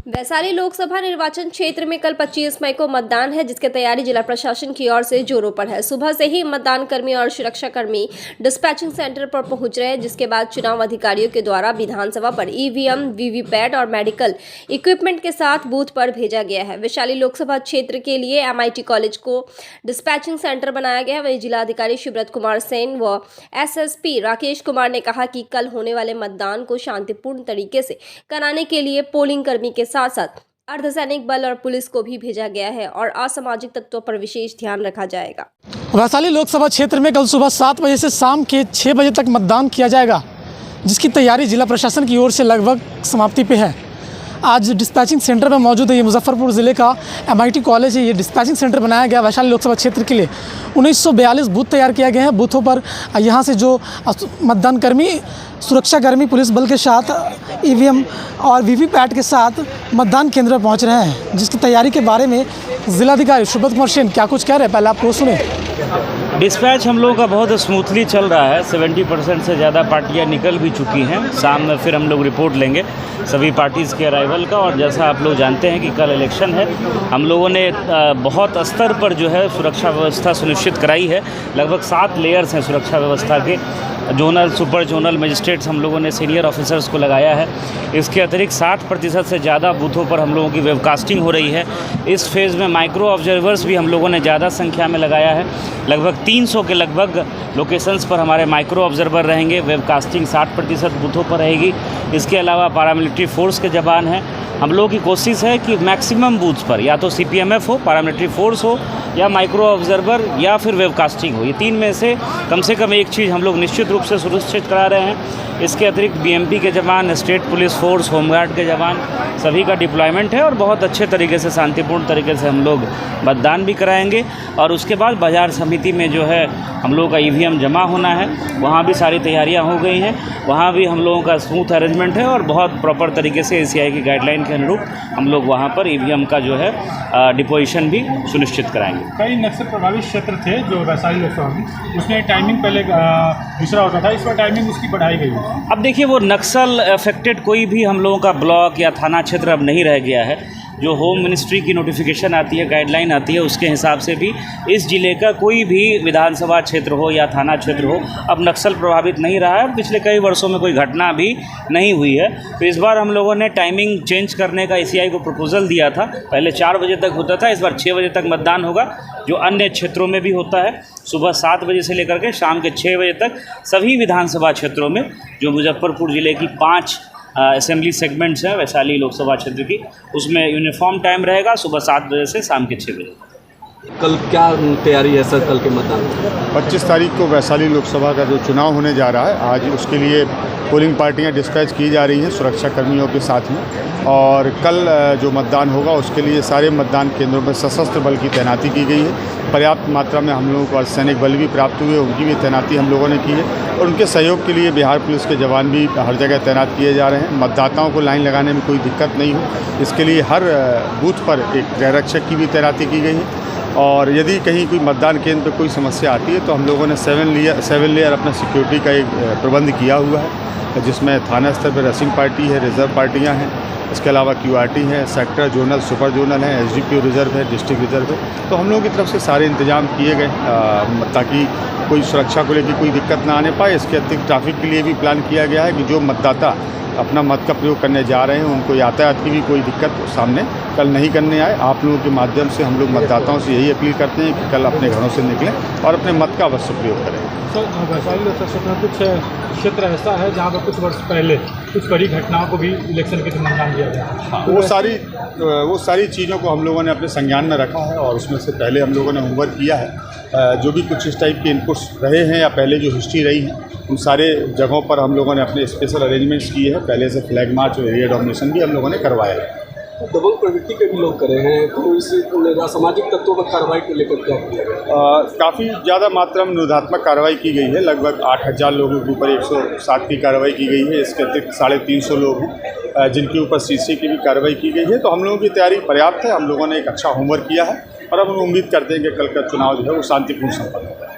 वैशाली लोकसभा निर्वाचन क्षेत्र में कल 25 मई को मतदान है, जिसकी तैयारी जिला प्रशासन की ओर से जोरों पर है। सुबह से ही मतदान कर्मी और सुरक्षा कर्मी डिस्पैचिंग सेंटर पर पहुंच रहे हैं, जिसके बाद चुनाव अधिकारियों के द्वारा विधानसभा पर ईवीएम, वीवीपैट और मेडिकल इक्विपमेंट के साथ बूथ पर भेजा गया है। वैशाली लोकसभा क्षेत्र के लिए MIT कॉलेज को डिस्पैचिंग सेंटर बनाया गया है। वहीं जिलाधिकारी शिवरत कुमार सेन व SSP राकेश कुमार ने कहा कि कल होने वाले मतदान को शांतिपूर्ण तरीके से कराने के लिए पोलिंग कर्मी के साथ साथ अर्धसैनिक बल और पुलिस को भी भेजा गया है और असामाजिक तत्वों पर विशेष ध्यान रखा जाएगा। वैशाली लोकसभा क्षेत्र में कल सुबह 7 बजे से शाम के 6 बजे तक मतदान किया जाएगा, जिसकी तैयारी जिला प्रशासन की ओर से लगभग समाप्ति पे है। आज डिस्पैचिंग सेंटर में मौजूद है। ये मुजफ्फरपुर ज़िले का MIT कॉलेज है। ये डिस्पैचिंग सेंटर बनाया गया वैशाली लोकसभा क्षेत्र के लिए। 1942 बूथ तैयार किया गए हैं। बूथों पर यहाँ से जो मतदान कर्मी, सुरक्षाकर्मी पुलिस बल के साथ EVM और वीवीपैट के साथ मतदान केंद्र पर पहुँच रहे हैं, जिसकी तैयारी के बारे में जिलाधिकारी शिवरत कुमार सेन क्या कुछ कह रहे हैं, पहले आप वो सुने। डिस्पैच हम लोगों का बहुत स्मूथली चल रहा है। 70% से ज़्यादा पार्टियां निकल भी चुकी हैं। शाम में फिर हम लोग रिपोर्ट लेंगे सभी पार्टीज़ के अराइवल का। और जैसा आप लोग जानते हैं कि कल इलेक्शन है, हम लोगों ने बहुत स्तर पर जो है सुरक्षा व्यवस्था सुनिश्चित कराई है। लगभग 7 लेयर्स हैं सुरक्षा व्यवस्था के। जोनल, सुपर जोनल मजिस्ट्रेट्स हम लोगों ने सीनियर ऑफिसर्स को लगाया है। इसके अतिरिक्त 60% से ज़्यादा बूथों पर हम लोगों की वेबकास्टिंग हो रही है। इस फेज़ में माइक्रो ऑब्जर्वर्स भी हम लोगों ने ज़्यादा संख्या में लगाया है। लगभग 300 के लगभग लोकेशंस पर हमारे माइक्रो ऑब्जर्वर रहेंगे। वेबकास्टिंग 60% बूथों पर रहेगी। इसके अलावा पैरामिलिट्री फोर्स के जवान हैं। हम लोगों की कोशिश है कि मैक्सिमम बूथ्स पर या तो CPMF हो, पैरामिलिट्री फोर्स हो, या माइक्रो ऑब्जर्वर या फिर वेबकास्टिंग हो। ये 3 में से कम एक चीज़ हम लोग निश्चित रूप से सुनिश्चित करा रहे हैं। इसके अतिरिक्त BMP के जवान, स्टेट पुलिस फोर्स, होमगार्ड के जवान, सभी का डिप्लॉयमेंट है और बहुत अच्छे तरीके से, शांतिपूर्ण तरीके से हम लोग मतदान भी कराएंगे। और उसके बाद बाज़ार समिति में जो है हम लोगों का EVM जमा होना है, वहाँ भी सारी तैयारियाँ हो गई हैं। वहाँ भी हम लोगों का स्मूथ अरेंजमेंट है और बहुत प्रॉपर तरीके से ACI की गाइडलाइन के अनुरूप हम लोग वहाँ पर EVM का जो है डिपोजिशन भी सुनिश्चित कराएंगे। कई नक्सल प्रभावित क्षेत्र थे जो वैशाली लोकसभा में, उसमें टाइमिंग पहले दूसरा होता था, इस पर टाइमिंग उसकी बढ़ाई गई है। अब देखिए, वो नक्सल अफेक्टेड कोई भी हम लोगों का ब्लॉक या थाना क्षेत्र अब नहीं रह गया है। जो होम मिनिस्ट्री की नोटिफिकेशन आती है, गाइडलाइन आती है, उसके हिसाब से भी इस ज़िले का कोई भी विधानसभा क्षेत्र हो या थाना क्षेत्र हो अब नक्सल प्रभावित नहीं रहा है। पिछले कई वर्षों में कोई घटना भी नहीं हुई है। तो इस बार हम लोगों ने टाइमिंग चेंज करने का ACI को प्रपोजल दिया था। पहले 4 बजे तक होता था, इस बार 6 बजे तक मतदान होगा, जो अन्य क्षेत्रों में भी होता है। सुबह 7 बजे से लेकर के शाम के 6 बजे तक सभी विधानसभा क्षेत्रों में, जो मुजफ्फरपुर ज़िले की 5 असेंबली सेगमेंट्स हैं वैशाली लोकसभा क्षेत्र की, उसमें यूनिफॉर्म टाइम रहेगा सुबह 7 बजे से शाम के 6 बजे। कल क्या तैयारी है सर कल के मतदान? 25 तारीख को वैशाली लोकसभा का जो चुनाव होने जा रहा है, आज उसके लिए पोलिंग पार्टियां डिस्पैच की जा रही हैं सुरक्षा कर्मियों के साथ में। और कल जो मतदान होगा उसके लिए सारे मतदान केंद्रों पर सशस्त्र बल की तैनाती की गई है। पर्याप्त मात्रा में हम लोगों को अर्धसैनिक बल भी प्राप्त हुए, उनकी भी तैनाती हम लोगों ने की है। और उनके सहयोग के लिए बिहार पुलिस के जवान भी हर जगह तैनात किए जा रहे हैं। मतदाताओं को लाइन लगाने में कोई दिक्कत नहीं हो, इसके लिए हर बूथ पर एक गृहरक्षक की भी तैनाती की गई है। और यदि कहीं कोई मतदान केंद्र पर कोई समस्या आती है तो हम लोगों ने 7 लेयर अपना सिक्योरिटी का एक प्रबंध किया हुआ है, जिसमें थाना स्तर पर रेसिंग पार्टी है, रिजर्व पार्टियां हैं, इसके अलावा QRT है, सेक्टर, जोनल, सुपर जोनल है, SDPO रिजर्व है, डिस्ट्रिक्ट रिजर्व है। तो हम लोगों की तरफ से सारे इंतजाम किए गए ताकि कोई सुरक्षा को लेकर कोई दिक्कत ना आने पाए। इसके अतिरिक्त ट्रैफिक के लिए भी प्लान किया गया है कि जो मतदाता अपना मत का प्रयोग करने जा रहे हैं उनको यातायात की भी कोई दिक्कत सामने कल नहीं करने आए। आप लोगों के माध्यम से हम लोग मतदाताओं से यही अपील करते हैं कि कल अपने घरों से निकलें और अपने मत का अवश्य प्रयोग करें। सर, वैशाली लोकसभा क्षेत्र में कुछ क्षेत्र ऐसा है जहाँ पर कुछ वर्ष पहले कुछ बड़ी घटनाओं को भी इलेक्शन के मतदान किया गया। वो सारी चीज़ों को हम लोगों ने अपने संज्ञान में रखा है और उसमें से पहले हम लोगों ने होमवर्क किया है। जो भी कुछ इस टाइप के इनपुट्स रहे हैं या पहले जो हिस्ट्री रही है, उन सारे जगहों पर हम लोगों ने अपने स्पेशल अरेंजमेंट्स किए हैं। पहले से फ्लैग मार्च और एरिया डोमिनेशन भी हम लोगों ने करवाया है। दबंग प्रवृत्ति के भी लोग करे हैं, तो इस असामाजिक तत्वों पर कार्रवाई को लेकर क्या किया गया? काफ़ी ज़्यादा मात्रा में निरोधात्मक कार्रवाई की गई है। लगभग 8000 लोगों के ऊपर 107 की कार्रवाई की गई है। इसके अतिरिक्त 350 लोग हैं जिनके ऊपर CC की भी कार्रवाई की गई है। तो हम लोगों की तैयारी पर्याप्त है। हम लोगों ने एक अच्छा होमवर्क किया है और अब हम उम्मीद करते हैं कि कल का चुनाव जो है वो शांतिपूर्ण संपन्न होगा।